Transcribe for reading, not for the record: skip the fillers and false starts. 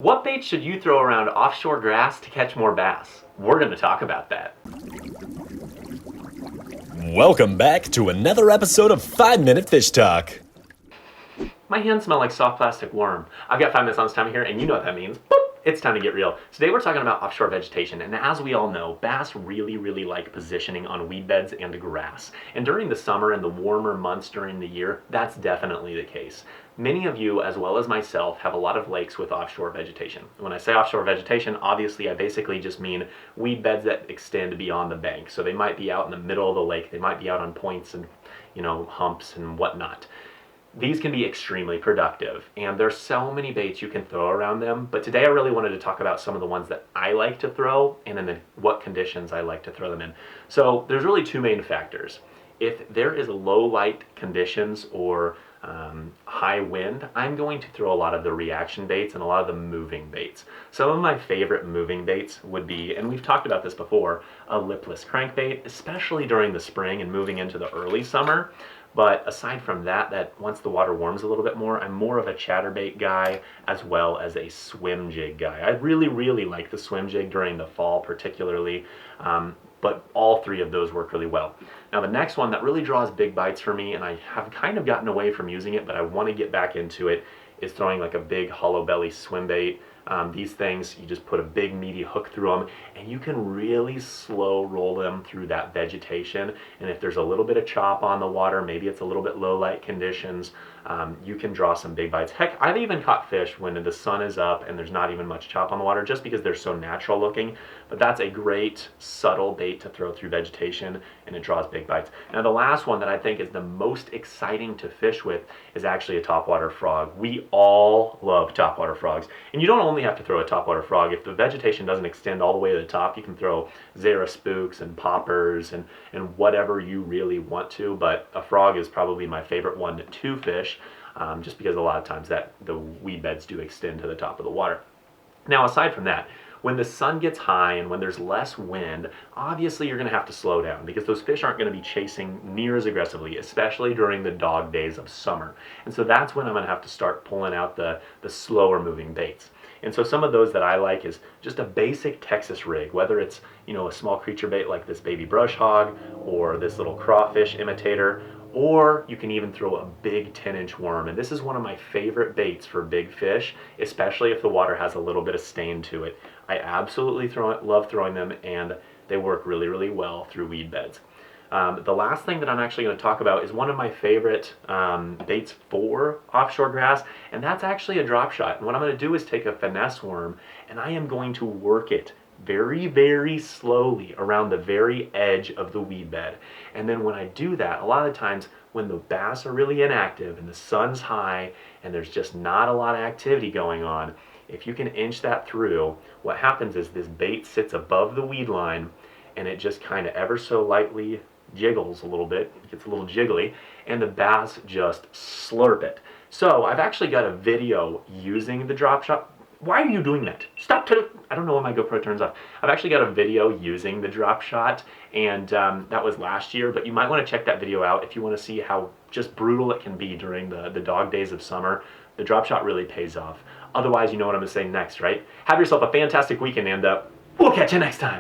What bait should you throw around offshore grass to catch more bass? We're going to talk about that. Welcome back to another episode of 5-Minute Fish Talk. My hands smell like soft plastic worm. I've got 5 minutes on this time here, and you know what that means. Boop! It's time to get real. Today we're talking about offshore vegetation, and as we all know, bass really like positioning on weed beds and grass. And during the summer and the warmer months during the year, that's definitely the case. Many of you, as well as myself, have a lot of lakes with offshore vegetation. When I say offshore vegetation, obviously I basically just mean weed beds that extend beyond the bank. So they might be out in the middle of the lake, they might be out on points and, humps and whatnot. These can be extremely productive, and there's so many baits you can throw around them, but today I really wanted to talk about some of the ones that I like to throw and in what conditions I like to throw them in. So there's really two main factors. If there is low light conditions or high wind, I'm going to throw a lot of the reaction baits and a lot of the moving baits. Some of my favorite moving baits would be, and we've talked about this before, a lipless crankbait, especially during the spring and moving into the early summer. But aside from that once the water warms a little bit more, I'm more of a chatterbait guy as well as a swim jig guy. I really like the swim jig during the fall particularly, but all three of those work really well. Now the next one that really draws big bites for me, and I have kind of gotten away from using it, but I want to get back into it, is throwing like a big hollow belly swim bait. These things, you just put a big meaty hook through them and you can really slow roll them through that vegetation. And if there's a little bit of chop on the water, maybe it's a little bit low light conditions, you can draw some big bites. Heck, I've even caught fish when the sun is up and there's not even much chop on the water just because they're so natural looking. But that's a great subtle bait to throw through vegetation and it draws big bites. Now the last one that I think is the most exciting to fish with is actually a topwater frog. We all love topwater frogs. And you don't only have to throw a topwater frog. If the vegetation doesn't extend all the way to the top, you can throw Zara spooks and poppers and whatever you really want to. But a frog is probably my favorite one to fish, just because a lot of times that the weed beds do extend to the top of the water. Now aside from that, when the sun gets high and when there's less wind, obviously you're going to have to slow down because those fish aren't going to be chasing near as aggressively, especially during the dog days of summer. And so that's when I'm going to have to start pulling out the slower moving baits. And so some of those that I like is just a basic Texas rig, whether it's, a small creature bait like this baby brush hog or this little crawfish imitator, or you can even throw a big 10-inch worm. And this is one of my favorite baits for big fish, especially if the water has a little bit of stain to it. I absolutely love throwing them, and they work really well through weed beds. The last thing that I'm actually going to talk about is one of my favorite baits for offshore grass, and that's actually a drop shot. And what I'm going to do is take a finesse worm, and I am going to work it very slowly around the very edge of the weed bed. And then when I do that, a lot of times when the bass are really inactive and the sun's high and there's just not a lot of activity going on, if you can inch that through, what happens is this bait sits above the weed line and it just kind of ever so lightly jiggles a little bit, it gets a little jiggly, and the bass just slurp it. So I've actually got a video using the drop shot. Why are you doing that? Stop! I don't know when my GoPro turns off. I've actually got a video using the drop shot, and that was last year, but you might want to check that video out if you want to see how just brutal it can be during the dog days of summer. The drop shot really pays off. Otherwise, you know what I'm going to say next, right? Have yourself a fantastic weekend, and we'll catch you next time.